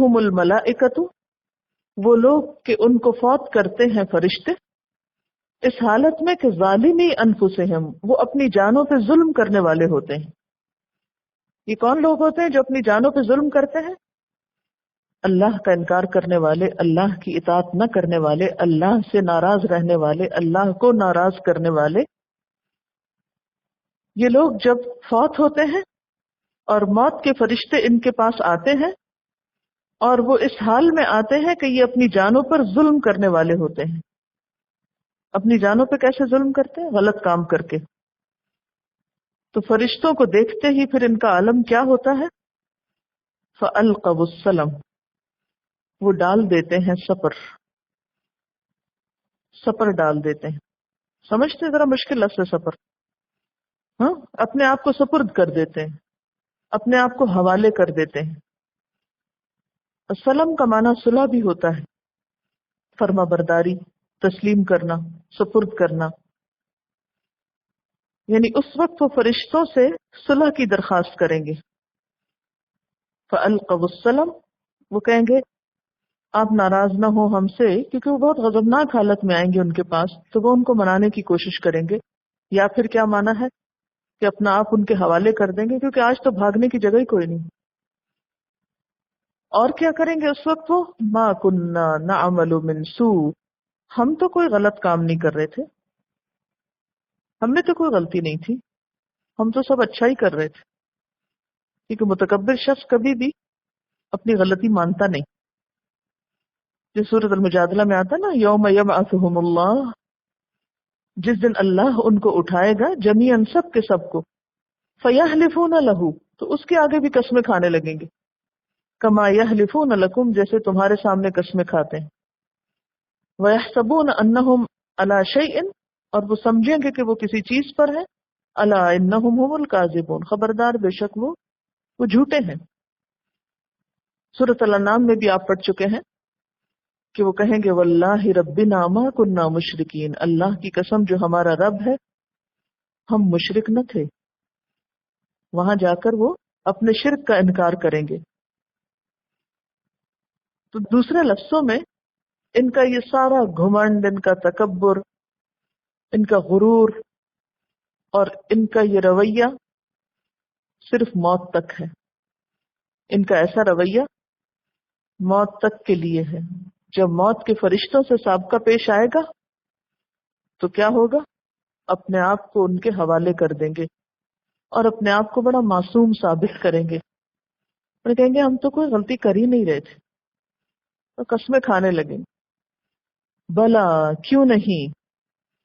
ہم الملائکۃ، وہ لوگ کہ ان کو فوت کرتے ہیں فرشتے، اس حالت میں کہ ظالمی انفسہم، وہ اپنی جانوں پہ ظلم کرنے والے ہوتے ہیں۔ یہ کون لوگ ہوتے ہیں جو اپنی جانوں پہ ظلم کرتے ہیں؟ اللہ کا انکار کرنے والے، اللہ کی اطاعت نہ کرنے والے، اللہ سے ناراض رہنے والے، اللہ کو ناراض کرنے والے۔ یہ لوگ جب فوت ہوتے ہیں اور موت کے فرشتے ان کے پاس آتے ہیں، اور وہ اس حال میں آتے ہیں کہ یہ اپنی جانوں پر ظلم کرنے والے ہوتے ہیں۔ اپنی جانوں پہ کیسے ظلم کرتے ہیں؟ غلط کام کر کے۔ تو فرشتوں کو دیکھتے ہی پھر ان کا عالم کیا ہوتا ہے؟ فَأَلْقَوُا السَّلَمَ، وہ ڈال دیتے ہیں سپر، سپر ڈال دیتے ہیں۔ سمجھتے ذرا مشکل لفظ ہے سپر، ہاں، اپنے آپ کو سپرد کر دیتے ہیں، اپنے آپ کو حوالے کر دیتے ہیں۔ السلام کا معنی صلح بھی ہوتا ہے، فرما برداری، تسلیم کرنا، سپرد کرنا۔ یعنی اس وقت وہ فرشتوں سے صلح کی درخواست کریں گے۔ فَأَلْقَوُا السَّلَمَ، وہ کہیں گے آپ ناراض نہ ہو ہم سے، کیونکہ وہ بہت غضبناک حالت میں آئیں گے ان کے پاس، تو وہ ان کو منانے کی کوشش کریں گے، یا پھر کیا مانا ہے کہ اپنا آپ ان کے حوالے کر دیں گے، کیونکہ آج تو بھاگنے کی جگہ ہی کوئی نہیں۔ اور کیا کریں گے اس وقت وہ؟ ما کننا نعمل من سوء، ہم تو کوئی غلط کام نہیں کر رہے تھے، ہم نے تو کوئی غلطی نہیں تھی، ہم تو سب اچھا ہی کر رہے تھے۔ کیونکہ متکبر شخص کبھی بھی اپنی غلطی مانتا نہیں۔ جو سورۃ المجادلہ میں آتا نا، یوم یبعثہم اللہ، جس دن اللہ ان کو اٹھائے گا جمیعاً، سب کے سب کو، فیحلفون لہ، تو اس کے آگے بھی قسمیں کھانے لگیں گے، کما یحلفون لکم، جیسے تمہارے سامنے قسمیں کھاتے ہیں، ویحسبون انہم علی شیء، اور وہ سمجھیں گے کہ وہ کسی چیز پر ہے، الا انہم هم الکاذبون، خبردار بے شک وہ جھوٹے ہیں۔ سورۃ الانعام میں بھی آپ پڑھ چکے ہیں کہ وہ کہیں گے واللہ ربنا ما کننا مشرکین، اللہ کی قسم جو ہمارا رب ہے ہم مشرک نہ تھے۔ وہاں جا کر وہ اپنے شرک کا انکار کریں گے۔ تو دوسرے لفظوں میں ان کا یہ سارا گھمنڈ، ان کا تکبر، ان کا غرور اور ان کا یہ رویہ صرف موت تک ہے۔ ان کا ایسا رویہ موت تک کے لیے ہے۔ جب موت کے فرشتوں سے سابقہ پیش آئے گا تو کیا ہوگا؟ اپنے آپ کو ان کے حوالے کر دیں گے اور اپنے آپ کو بڑا معصوم ثابت کریں گے، اور کہیں گے ہم تو کوئی غلطی کر ہی نہیں رہے تھے، تو قسمیں کھانے لگیں گے۔ بلا، کیوں نہیں،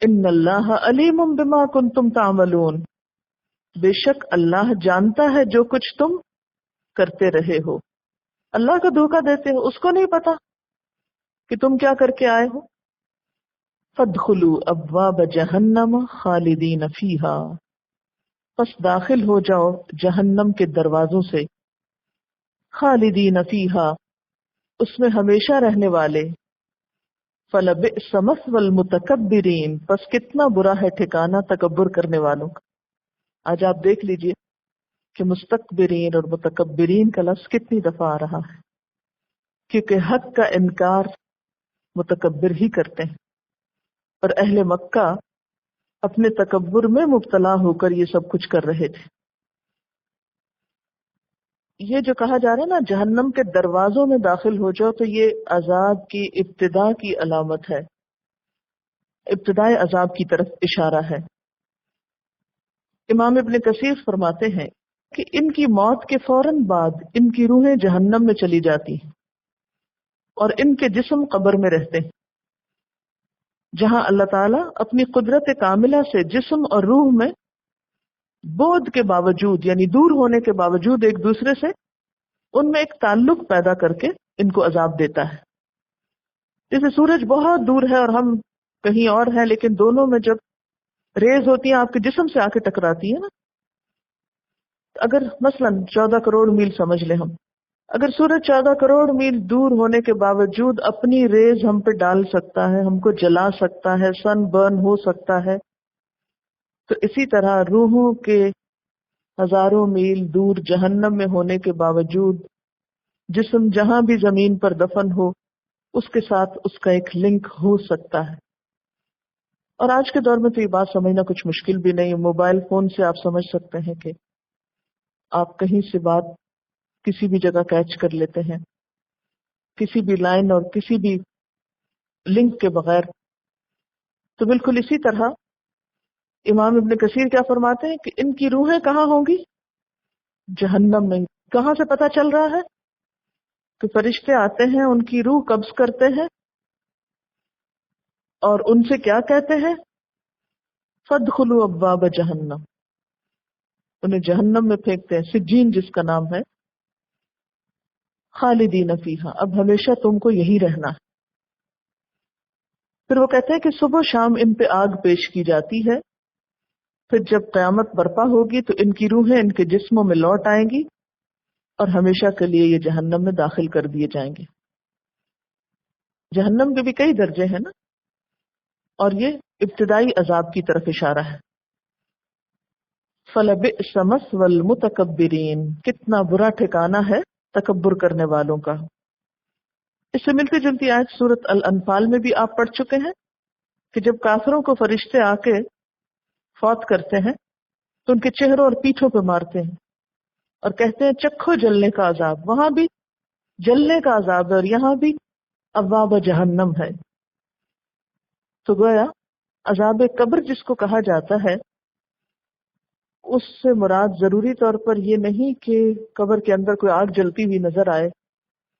ان اللہ علیم بما کنتم تعملون، بے شک اللہ جانتا ہے جو کچھ تم کرتے رہے ہو۔ اللہ کا دھوکہ دیتے ہو، اس کو نہیں پتا کہ تم کیا کر کے آئے ہو۔ فادخلوا ابواب جہنم خالدین فیہا، پس داخل ہو جاؤ جہنم کے دروازوں سے، خالدین فیہا، اس میں ہمیشہ رہنے والے، فلبئس مثوى المتکبرین، پس کتنا برا ہے ٹھکانہ تکبر کرنے والوں کا۔ آج آپ دیکھ لیجئے کہ مستکبرین اور متکبرین کا لفظ کتنی دفعہ آ رہا ہے، کیونکہ حق کا انکار متکبر ہی کرتے ہیں، اور اہل مکہ اپنے تکبر میں مبتلا ہو کر یہ سب کچھ کر رہے تھے۔ یہ جو کہا جا رہا ہے نا جہنم کے دروازوں میں داخل ہو جاؤ، تو یہ عذاب کی ابتدا کی علامت ہے، ابتدائے عذاب کی طرف اشارہ ہے۔ امام ابن کثیر فرماتے ہیں کہ ان کی موت کے فوراً بعد ان کی روحیں جہنم میں چلی جاتی ہیں اور ان کے جسم قبر میں رہتے ہیں، جہاں اللہ تعالیٰ اپنی قدرت کاملہ سے جسم اور روح میں بعد کے باوجود، یعنی دور ہونے کے باوجود ایک دوسرے سے، ان میں ایک تعلق پیدا کر کے ان کو عذاب دیتا ہے۔ جیسے سورج بہت دور ہے اور ہم کہیں اور ہیں، لیکن دونوں میں جب ریز ہوتی ہیں آپ کے جسم سے آ کے ٹکراتی ہے نا، اگر مثلا 14 کروڑ میل سمجھ لیں ہم، اگر سورج 14 کروڑ میل دور ہونے کے باوجود اپنی ریز ہم پہ ڈال سکتا ہے، ہم کو جلا سکتا ہے، سن برن ہو سکتا ہے، تو اسی طرح روحوں کے ہزاروں میل دور جہنم میں ہونے کے باوجود جسم جہاں بھی زمین پر دفن ہو اس کے ساتھ اس کا ایک لنک ہو سکتا ہے. اور آج کے دور میں تو یہ بات سمجھنا کچھ مشکل بھی نہیں. موبائل فون سے آپ سمجھ سکتے ہیں کہ آپ کہیں سے بات کسی بھی جگہ کیچ کر لیتے ہیں، کسی بھی لائن اور کسی بھی لنک کے بغیر. تو بالکل اسی طرح امام ابن کثیر کیا فرماتے ہیں کہ ان کی روحیں کہاں ہوں گی؟ جہنم میں. کہاں سے پتہ چل رہا ہے؟ کہ فرشتے آتے ہیں، ان کی روح قبض کرتے ہیں اور ان سے کیا کہتے ہیں؟ فادخلوا ابواب جہنم. انہیں جہنم میں پھینکتے ہیں، سجین جس کا نام ہے. خالدین فیہا، اب ہمیشہ تم کو یہی رہنا ہے. پھر وہ کہتے ہیں کہ صبح شام ان پہ آگ پیش کی جاتی ہے، پھر جب قیامت برپا ہوگی تو ان کی روحیں ان کے جسموں میں لوٹ آئیں گی اور ہمیشہ کے لیے یہ جہنم میں داخل کر دیے جائیں گے. جہنم کے بھی کئی درجے ہیں نا، اور یہ ابتدائی عذاب کی طرف اشارہ ہے. فَلَبِئْسَ مَثْوَى الْمُتَكَبِّرِينَ، کتنا برا ٹھکانہ ہے تکبر کرنے والوں کا. اس سے ملتی جلتی آیت سورۃ الانفال میں بھی آپ پڑھ چکے ہیں کہ جب کافروں کو فرشتے آ کے فوت کرتے ہیں تو ان کے چہروں اور پیٹھوں پہ مارتے ہیں اور کہتے ہیں چکھو جلنے کا عذاب. وہاں بھی جلنے کا عذاب ہے اور یہاں بھی ابواب جہنم ہے. تو گویا عذاب قبر جس کو کہا جاتا ہے اس سے مراد ضروری طور پر یہ نہیں کہ قبر کے اندر کوئی آگ جلتی ہوئی نظر آئے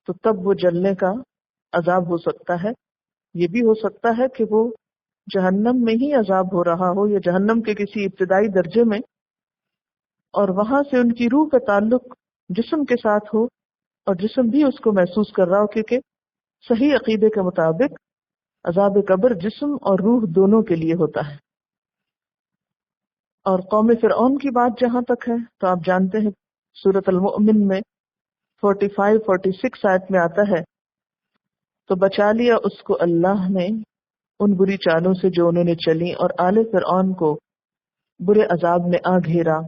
تو تب وہ جلنے کا عذاب ہو سکتا ہے. یہ بھی ہو سکتا ہے کہ وہ جہنم میں ہی عذاب ہو رہا ہو یا جہنم کے کسی ابتدائی درجے میں، اور وہاں سے ان کی روح کا تعلق جسم کے ساتھ ہو اور جسم بھی اس کو محسوس کر رہا ہو، کیونکہ صحیح عقیدے کے مطابق عذاب قبر جسم اور روح دونوں کے لیے ہوتا ہے. اور قوم فرعون کی بات جہاں تک ہے تو آپ جانتے ہیں سورۃ المؤمن میں 45-46 آیت میں آتا ہے تو بچا لیا اس کو اللہ نے ان بری چالوں سے جو انہوں نے چلی، اور آل فرعون کو برے عذاب نے آ گھیرا،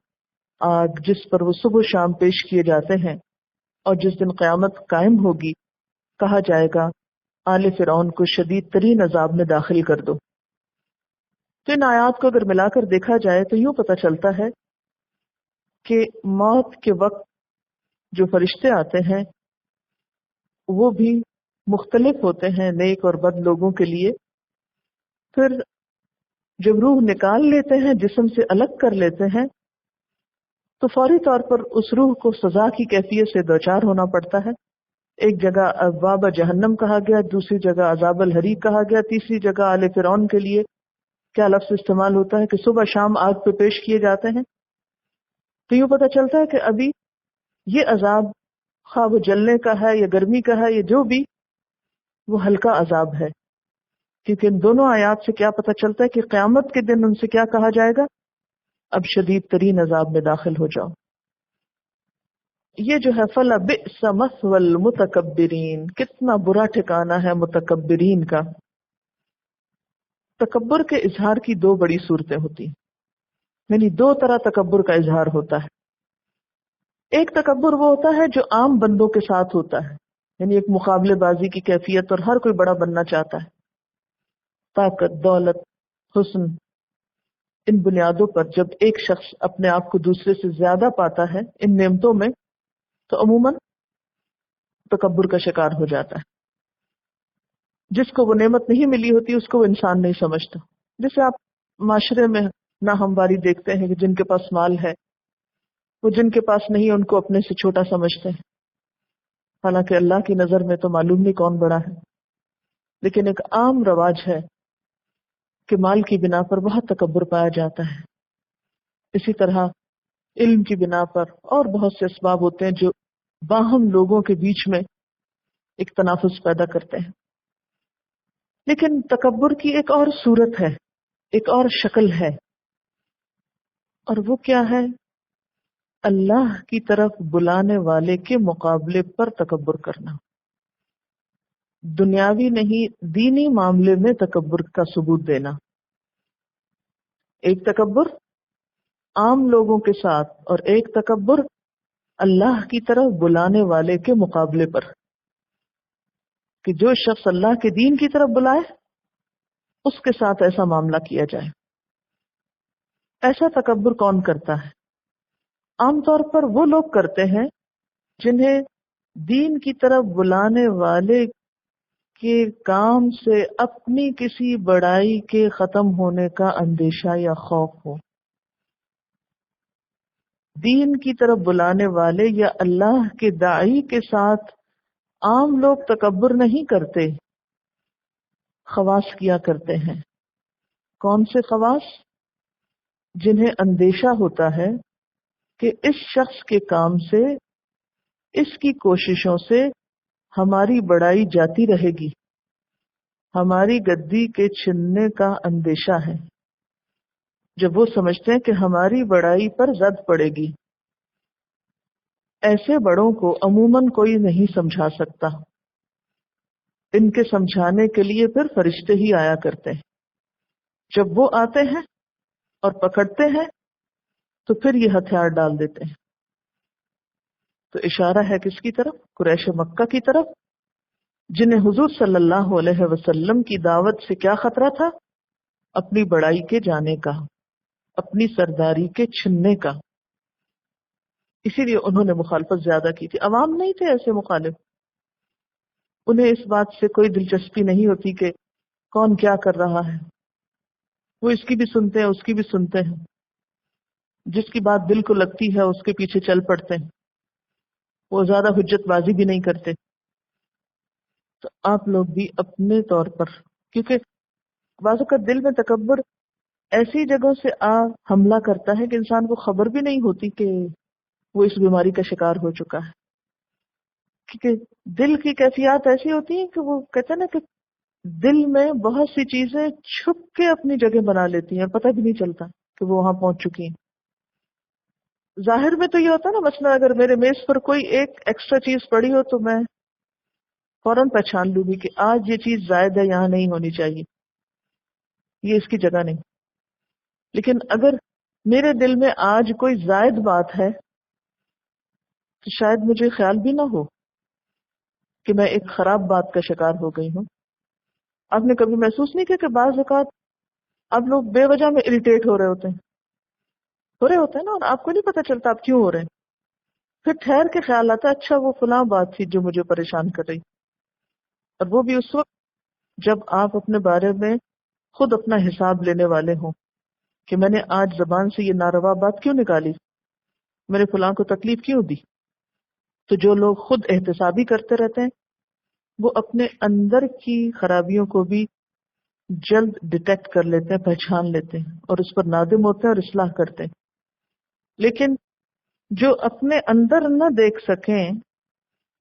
آگ جس پر وہ صبح شام پیش کیے جاتے ہیں. اور جس دن قیامت قائم ہوگی کہا جائے گا آل فرعون کو شدید ترین عذاب میں داخل کر دو. تو ان آیات کو اگر ملا کر دیکھا جائے تو یوں پتہ چلتا ہے کہ موت کے وقت جو فرشتے آتے ہیں وہ بھی مختلف ہوتے ہیں نیک اور بد لوگوں کے لیے. پھر جب روح نکال لیتے ہیں، جسم سے الگ کر لیتے ہیں، تو فوری طور پر اس روح کو سزا کی کیفیت سے دوچار ہونا پڑتا ہے. ایک جگہ ابواب جہنم کہا گیا، دوسری جگہ عذاب الحریق کہا گیا، تیسری جگہ آل فرعون کے لیے کیا لفظ استعمال ہوتا ہے کہ صبح شام آگ پہ پیش کیے جاتے ہیں. تو یوں پتہ چلتا ہے کہ ابھی یہ عذاب خواہ وہ جلنے کا ہے یا گرمی کا ہے یا جو بھی، وہ ہلکا عذاب ہے. کیونکہ ان دونوں آیات سے کیا پتہ چلتا ہے کہ قیامت کے دن ان سے کیا کہا جائے گا؟ اب شدید ترین عذاب میں داخل ہو جاؤ. یہ جو ہے فَلَبِئْسَ مَثْوَى الْمُتَكَبِّرِينَ، کتنا برا ٹھکانہ ہے متکبرین کا. تکبر کے اظہار کی دو بڑی صورتیں ہوتی ہیں، یعنی دو طرح تکبر کا اظہار ہوتا ہے. ایک تکبر وہ ہوتا ہے جو عام بندوں کے ساتھ ہوتا ہے، یعنی ایک مقابلے بازی کی کیفیت اور ہر کوئی بڑا بننا چاہتا ہے. طاقت، دولت، حسن، ان بنیادوں پر جب ایک شخص اپنے آپ کو دوسرے سے زیادہ پاتا ہے ان نعمتوں میں تو عموماً تکبر کا شکار ہو جاتا ہے. جس کو وہ نعمت نہیں ملی ہوتی اس کو وہ انسان نہیں سمجھتا. جیسے آپ معاشرے میں ناہمواری دیکھتے ہیں کہ جن کے پاس مال ہے وہ جن کے پاس نہیں ان کو اپنے سے چھوٹا سمجھتے ہیں، حالانکہ اللہ کی نظر میں تو معلوم نہیں کون بڑا ہے. لیکن ایک عام رواج ہے کہ مال کی بنا پر بہت تکبر پایا جاتا ہے. اسی طرح علم کی بنا پر اور بہت سے اسباب ہوتے ہیں جو باہم لوگوں کے بیچ میں ایک تنافس پیدا کرتے ہیں. لیکن تکبر کی ایک اور صورت ہے، ایک اور شکل ہے، اور وہ کیا ہے؟ اللہ کی طرف بلانے والے کے مقابلے پر تکبر کرنا. دنیاوی نہیں، دینی معاملے میں تکبر کا ثبوت دینا. ایک تکبر عام لوگوں کے ساتھ اور ایک تکبر اللہ کی طرف بلانے والے کے مقابلے پر، کہ جو شخص اللہ کے دین کی طرف بلائے اس کے ساتھ ایسا معاملہ کیا جائے۔ ایسا تکبر کون کرتا ہے؟ عام طور پر وہ لوگ کرتے ہیں جنہیں دین کی طرف بلانے والے کے کام سے اپنی کسی بڑائی کے ختم ہونے کا اندیشہ یا خوف ہو۔ دین کی طرف بلانے والے یا اللہ کے داعی کے ساتھ عام لوگ تکبر نہیں کرتے، خواص کیا کرتے ہیں۔ کون سے خواص؟ جنہیں اندیشہ ہوتا ہے کہ اس شخص کے کام سے، اس کی کوششوں سے ہماری بڑائی جاتی رہے گی، ہماری گدی کے چھننے کا اندیشہ ہے۔ جب وہ سمجھتے ہیں کہ ہماری بڑائی پر زد پڑے گی۔ ایسے بڑوں کو عموماً کوئی نہیں سمجھا سکتا، ان کے سمجھانے کے لیے پھر فرشتے ہی آیا کرتے ہیں۔ جب وہ آتے ہیں اور پکڑتے ہیں تو پھر یہ ہتھیار ڈال دیتے ہیں۔ تو اشارہ ہے کس کی طرف؟ قریش مکہ کی طرف، جنہیں حضور صلی اللہ علیہ وسلم کی دعوت سے کیا خطرہ تھا؟ اپنی بڑائی کے جانے کا، اپنی سرداری کے چھننے کا۔ اسی لیے انہوں نے مخالفت زیادہ کی تھی۔ عوام نہیں تھے ایسے مخالف، انہیں اس بات سے کوئی دلچسپی نہیں ہوتی کہ کون کیا کر رہا ہے، وہ اس کی بھی سنتے ہیں اس کی بھی سنتے ہیں، جس کی بات دل کو لگتی ہے اس کے پیچھے چل پڑتے ہیں، وہ زیادہ حجت بازی بھی نہیں کرتے۔ تو آپ لوگ بھی اپنے طور پر، کیونکہ بعض اوقات دل میں تکبر ایسی جگہوں سے حملہ کرتا ہے کہ انسان کو خبر بھی نہیں ہوتی کہ وہ اس بیماری کا شکار ہو چکا ہے، کیونکہ دل کی کیفیات ایسی ہوتی ہیں کہ وہ کہتے ہیں نا کہ دل میں بہت سی چیزیں چھپ کے اپنی جگہ بنا لیتی ہیں، پتہ بھی نہیں چلتا کہ وہ وہاں پہنچ چکی ہیں۔ ظاہر میں تو یہ ہوتا ہے نا، مثلا اگر میرے میز پر کوئی ایک ایکسٹرا چیز پڑی ہو تو میں فوراً پہچان لوں گی کہ آج یہ چیز زائد ہے، یہاں نہیں ہونی چاہیے، یہ اس کی جگہ نہیں۔ لیکن اگر میرے دل میں آج کوئی زائد بات ہے تو شاید مجھے خیال بھی نہ ہو کہ میں ایک خراب بات کا شکار ہو گئی ہوں۔ آپ نے کبھی محسوس نہیں کیا کہ بعض اوقات آپ لوگ بے وجہ میں اریٹیٹ ہو رہے ہوتے ہیں نا، اور آپ کو نہیں پتہ چلتا آپ کیوں ہو رہے ہیں، پھر ٹھہر کے خیال آتا ہے اچھا وہ فلاں بات تھی جو مجھے پریشان کر رہی، اور وہ بھی اس وقت جب آپ اپنے بارے میں خود اپنا حساب لینے والے ہوں کہ میں نے آج زبان سے یہ ناروا بات کیوں نکالی، میں نے فلاں کو تکلیف کیوں دی۔ تو جو لوگ خود احتسابی کرتے رہتے ہیں وہ اپنے اندر کی خرابیوں کو بھی جلد ڈیٹیکٹ کر لیتے ہیں، پہچان لیتے ہیں، اور اس پر نادم ہوتے ہیں اور اصلاح کرتے ہیں۔ لیکن جو اپنے اندر نہ دیکھ سکیں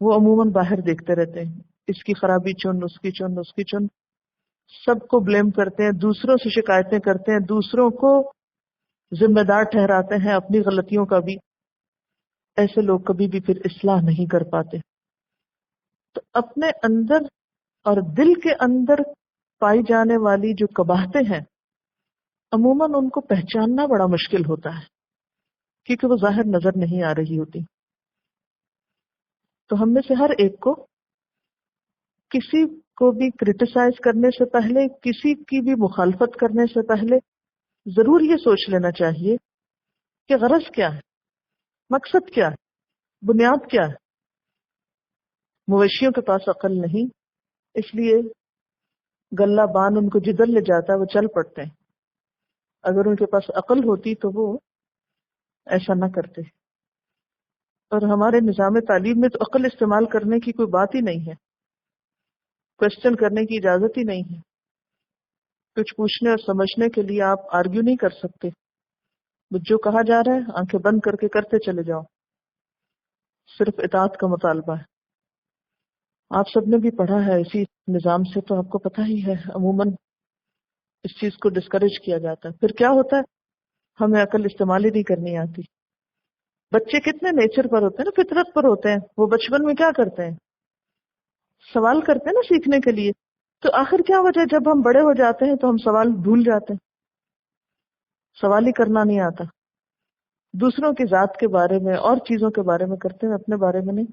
وہ عموماً باہر دیکھتے رہتے ہیں، اس کی خرابی چن، اس کی چن، اس کی چن، سب کو بلیم کرتے ہیں، دوسروں سے شکایتیں کرتے ہیں، دوسروں کو ذمہ دار ٹھہراتے ہیں اپنی غلطیوں کا بھی۔ ایسے لوگ کبھی بھی پھر اصلاح نہیں کر پاتے۔ تو اپنے اندر اور دل کے اندر پائی جانے والی جو قباحتیں ہیں عموماً ان کو پہچاننا بڑا مشکل ہوتا ہے، کیونکہ وہ ظاہر نظر نہیں آ رہی ہوتی۔ تو ہم میں سے ہر ایک کو کسی کو بھی کرٹیسائز کرنے سے پہلے، کسی کی بھی مخالفت کرنے سے پہلے ضرور یہ سوچ لینا چاہیے کہ غرض کیا ہے، مقصد کیا ہے، بنیاد کیا ہے۔ مویشیوں کے پاس عقل نہیں، اس لیے گلہ بان ان کو جدھر لے جاتا ہے وہ چل پڑتے ہیں۔ اگر ان کے پاس عقل ہوتی تو وہ ایسا نہ کرتے۔ اور ہمارے نظام تعلیم میں تو عقل استعمال کرنے کی کوئی بات ہی نہیں ہے، کوشچن کرنے کی اجازت ہی نہیں ہے۔ کچھ پوچھنے اور سمجھنے کے لیے آپ آرگیو نہیں کر سکتے، جو کہا جا رہا ہے آنکھیں بند کر کے کرتے چلے جاؤ، صرف اطاعت کا مطالبہ ہے۔ آپ سب نے بھی پڑھا ہے اسی نظام سے، تو آپ کو پتہ ہی ہے عموماً اس چیز کو ڈسکریج کیا جاتا ہے۔ پھر کیا ہوتا ہے، ہمیں عقل استعمال ہی نہیں کرنی آتی۔ بچے کتنے نیچر پر ہوتے ہیں نا، فطرت پر ہوتے ہیں، وہ بچپن میں کیا کرتے ہیں، سوال کرتے ہیں نا سیکھنے کے لیے۔ تو آخر کیا وجہ ہے جب ہم بڑے ہو جاتے ہیں تو ہم سوال بھول جاتے ہیں، سوال ہی کرنا نہیں آتا۔ دوسروں کی ذات کے بارے میں اور چیزوں کے بارے میں کرتے ہیں، اپنے بارے میں نہیں.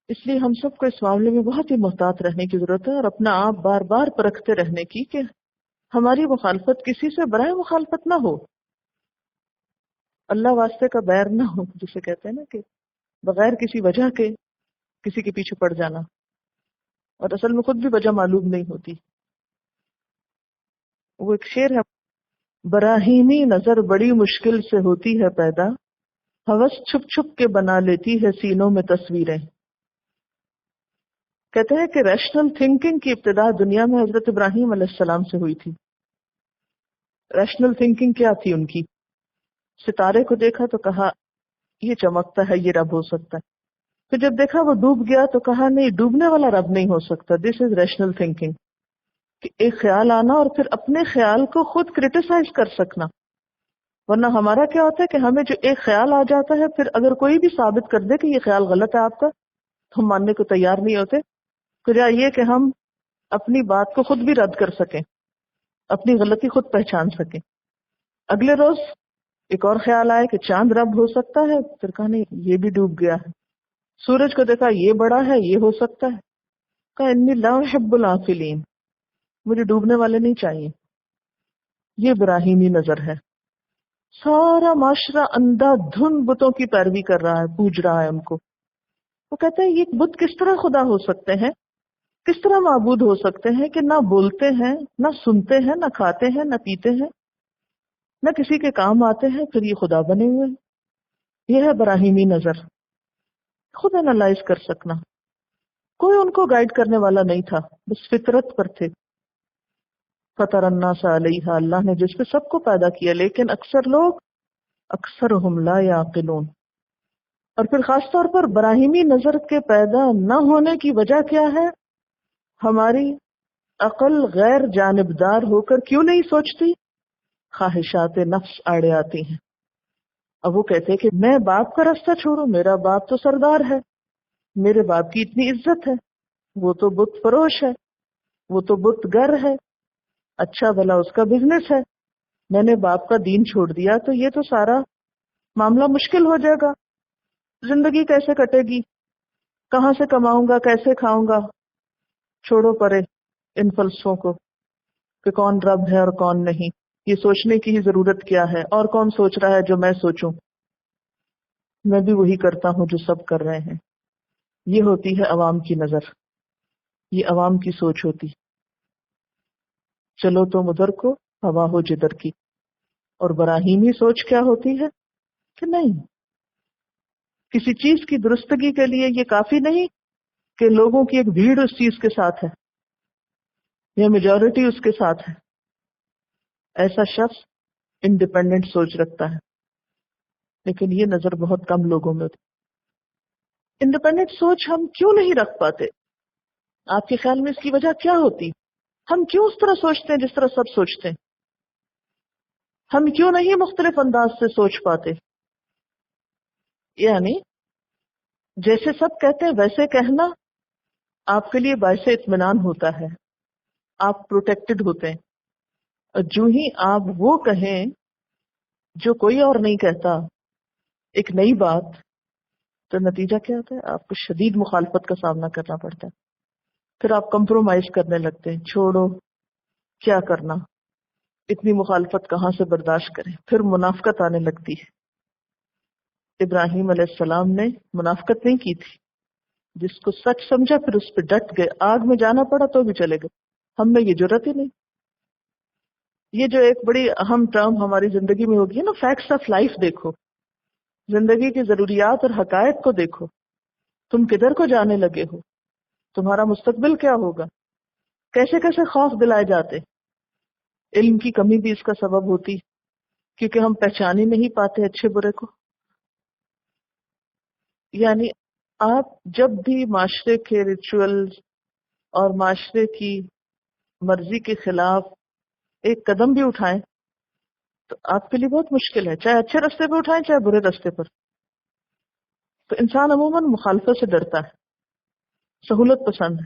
اس لیے ہم سب کو اس معاملے میں بہت ہی محتاط رہنے کی ضرورت ہے، اور اپنا آپ بار بار پرکھتے رہنے کی کہ ہماری مخالفت کسی سے برائے مخالفت نہ ہو، اللہ واسطے کا بیر نہ ہو، جسے کہتے ہیں نا کہ بغیر کسی وجہ کے کسی کے پیچھے پڑ جانا، اور اصل میں خود بھی وجہ معلوم نہیں ہوتی. وہ ایک شعر ہے، براہیمی نظر بڑی مشکل سے ہوتی ہے پیدا، ہوس چھپ چھپ کے بنا لیتی ہے سینوں میں تصویریں. کہتے ہیں کہ ریشنل تھنکنگ کی ابتدا دنیا میں حضرت ابراہیم علیہ السلام سے ہوئی تھی. ریشنل تھنکنگ کیا تھی ان کی؟ ستارے کو دیکھا تو کہا یہ چمکتا ہے، یہ رب ہو سکتا ہے. پھر جب دیکھا وہ ڈوب گیا تو کہا نہیں، ڈوبنے والا رب نہیں ہو سکتا. دس از ریشنل تھنکنگ. کہ ایک خیال آنا اور پھر اپنے خیال کو خود کرٹیسائز کر سکنا. ورنہ ہمارا کیا ہوتا ہے کہ ہمیں جو ایک خیال آ جاتا ہے، پھر اگر کوئی بھی ثابت کر دے کہ یہ خیال غلط ہے آپ کا، تو ہم ماننے کو تیار نہیں ہوتے. تو یا یہ کہ ہم اپنی بات کو خود بھی رد کر سکیں، اپنی غلطی خود پہچان سکیں. اگلے روز ایک اور خیال آیا کہ چاند رب ہو سکتا ہے، پھر کہا نہیں، یہ بھی ڈوب گیا ہے. سورج کو دیکھا یہ بڑا ہے، یہ ہو سکتا ہے. کہا انی لا احب العافلین، مجھے ڈوبنے والے نہیں چاہیے. یہ ابراہیمی نظر ہے. سارا معاشرہ اندھا دھند بتوں کی پیروی کر رہا ہے، پوج رہا ہے ان کو. وہ کہتے ہیں یہ بت کس طرح خدا ہو سکتے ہیں، کس طرح معبود ہو سکتے ہیں کہ نہ بولتے ہیں، نہ سنتے ہیں، نہ کھاتے ہیں، نہ پیتے ہیں، نہ کسی کے کام آتے ہیں، پھر یہ خدا بنے ہوئے ہیں. یہ ہے ابراہیمی نظر. خود انالائز کر سکنا. کوئی ان کو گائیڈ کرنے والا نہیں تھا، بس فطرت پر تھے. فطر الناس علیہا، اللہ نے جس پہ سب کو پیدا کیا، لیکن اکثر لوگ اکثرہم لا یعقلون. اور پھر خاص طور پر براہیمی نظر کے پیدا نہ ہونے کی وجہ کیا ہے؟ ہماری عقل غیر جانبدار ہو کر کیوں نہیں سوچتی؟ خواہشات نفس آڑے آتی ہیں. اب وہ کہتے کہ میں باپ کا راستہ چھوڑوں، میرا باپ تو سردار ہے، میرے باپ کی اتنی عزت ہے، وہ تو بت فروش ہے، وہ تو بت گر ہے، اچھا بھلا اس کا بزنس ہے، میں نے باپ کا دین چھوڑ دیا تو یہ تو سارا معاملہ مشکل ہو جائے گا. زندگی کیسے کٹے گی، کہاں سے کماؤں گا، کیسے کھاؤں گا. چھوڑو پرے ان فلسفوں کو کہ کون رب ہے اور کون نہیں. یہ سوچنے کی ہی ضرورت کیا ہے، اور کون سوچ رہا ہے جو میں سوچوں، میں بھی وہی کرتا ہوں جو سب کر رہے ہیں. یہ ہوتی ہے عوام کی نظر، یہ عوام کی سوچ ہوتی. چلو تم ادھر کو، ہوا ہو جدھر کی. اور براہیمی سوچ کیا ہوتی ہے کہ نہیں، کسی چیز کی درستگی کے لیے یہ کافی نہیں کہ لوگوں کی ایک بھیڑ اس چیز کے ساتھ ہے یا میجورٹی اس کے ساتھ ہے. ایسا شخص انڈیپینڈنٹ سوچ رکھتا ہے، لیکن یہ نظر بہت کم لوگوں میں ہوتی. انڈیپینڈنٹ سوچ ہم کیوں نہیں رکھ پاتے؟ آپ کے خیال میں اس کی وجہ کیا ہوتی؟ ہم کیوں اس طرح سوچتے ہیں جس طرح سب سوچتے ہیں؟ ہم کیوں نہیں مختلف انداز سے سوچ پاتے؟ یعنی جیسے سب کہتے ہیں ویسے کہنا آپ کے لیے باعث اطمینان ہوتا ہے، آپ پروٹیکٹڈ ہوتے ہیں. اور جو ہی آپ وہ کہیں جو کوئی اور نہیں کہتا، ایک نئی بات، تو نتیجہ کیا ہوتا ہے؟ آپ کو شدید مخالفت کا سامنا کرنا پڑتا ہے. پھر آپ کمپرومائز کرنے لگتے ہیں، چھوڑو کیا کرنا، اتنی مخالفت کہاں سے برداشت کریں. پھر منافقت آنے لگتی ہے. ابراہیم علیہ السلام نے منافقت نہیں کی تھی، جس کو سچ سمجھا پھر اس پہ ڈٹ گئے. آگ میں جانا پڑا تو بھی چلے گئے. ہم میں یہ جرت ہی نہیں. یہ جو ایک بڑی اہم ٹرم ہماری زندگی میں ہوگی نا، فیکٹس آف لائف دیکھو، زندگی کی ضروریات اور حقائق کو دیکھو. تم کدھر کو جانے لگے ہو، تمہارا مستقبل کیا ہوگا، کیسے کیسے خوف دلائے جاتے. علم کی کمی بھی اس کا سبب ہوتی، کیونکہ ہم پہچان ہی نہیں پاتے اچھے برے کو. یعنی آپ جب بھی معاشرے کے ریچولز اور معاشرے کی مرضی کے خلاف ایک قدم بھی اٹھائیں تو آپ کے لیے بہت مشکل ہے، چاہے اچھے راستے پہ اٹھائیں چاہے برے راستے پر. تو انسان عموماً مخالفت سے ڈرتا ہے، سہولت پسند ہے.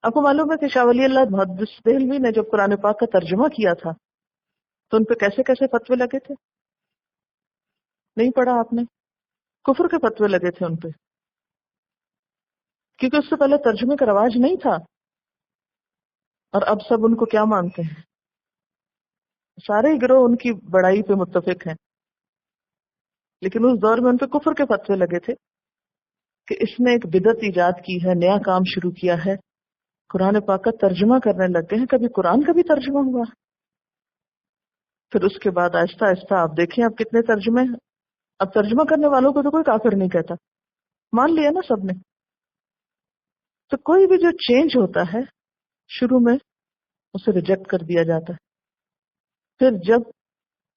آپ کو معلوم ہے کہ شاہ ولی اللہ محدث دہلوی نے جب قرآن پاک کا ترجمہ کیا تھا تو ان پہ کیسے کیسے فتوے لگے تھے. نہیں پڑھا آپ نے؟ کفر کے فتوے لگے تھے ان پہ، کیونکہ اس سے پہلے ترجمے کا رواج نہیں تھا، اور اب سب ان کو کیا مانتے ہیں؟ سارے ہی گروہ ان کی بڑائی پہ متفق ہیں، لیکن اس دور میں ان پہ کفر کے فتوے لگے تھے کہ اس نے ایک بدعت ایجاد کی ہے، نیا کام شروع کیا ہے، قرآن پاک کا ترجمہ کرنے لگ گئے ہیں۔ کبھی قرآن کا بھی ترجمہ ہوا؟ پھر اس کے بعد آہستہ آہستہ آپ دیکھیں اب کتنے ترجمے ہیں۔ اب ترجمہ کرنے والوں کو تو کوئی کافر نہیں کہتا، مان لیا نا سب نے۔ تو کوئی بھی جو چینج ہوتا ہے شروع میں اسے ریجیکٹ کر دیا جاتا ہے، پھر جب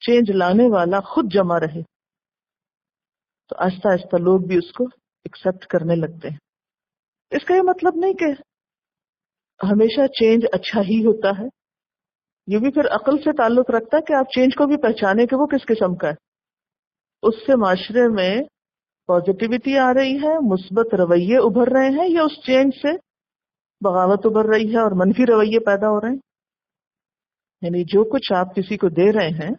چینج لانے والا خود جمع رہے تو آہستہ آہستہ لوگ بھی اس کو ایکسپٹ کرنے لگتے ہیں۔ اس کا یہ مطلب نہیں کہ ہمیشہ چینج اچھا ہی ہوتا ہے، یہ بھی پھر عقل سے تعلق رکھتا ہے کہ آپ چینج کو بھی پہچانے کہ وہ کس قسم کا ہے۔ اس سے معاشرے میں پازیٹیوٹی آ رہی ہے، مثبت رویے ابھر رہے ہیں، یا اس چینج سے بغاوت ابھر رہی ہے اور منفی رویے پیدا ہو رہے ہیں۔ یعنی جو کچھ آپ کسی کو دے رہے ہیں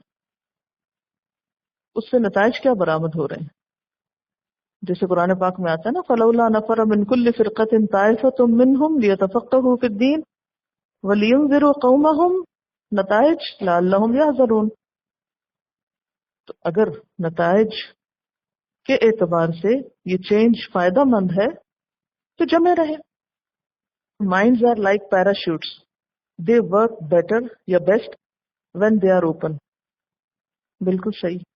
اس سے نتائج کیا برآمد ہو رہے ہیں۔ جیسے قرآن پاک میں آتا ہے نا فلولا نفر من كل فرقة طائفة منهم ليتفقهوا في الدين ولينذروا قومهم، نتائج لعلهم يحذرون۔ تو اگر نتائج کے اعتبار سے یہ چینج فائدہ مند ہے تو جمع رہے۔ Minds are like parachutes, they work better یا best when they are open. بالکل صحیح۔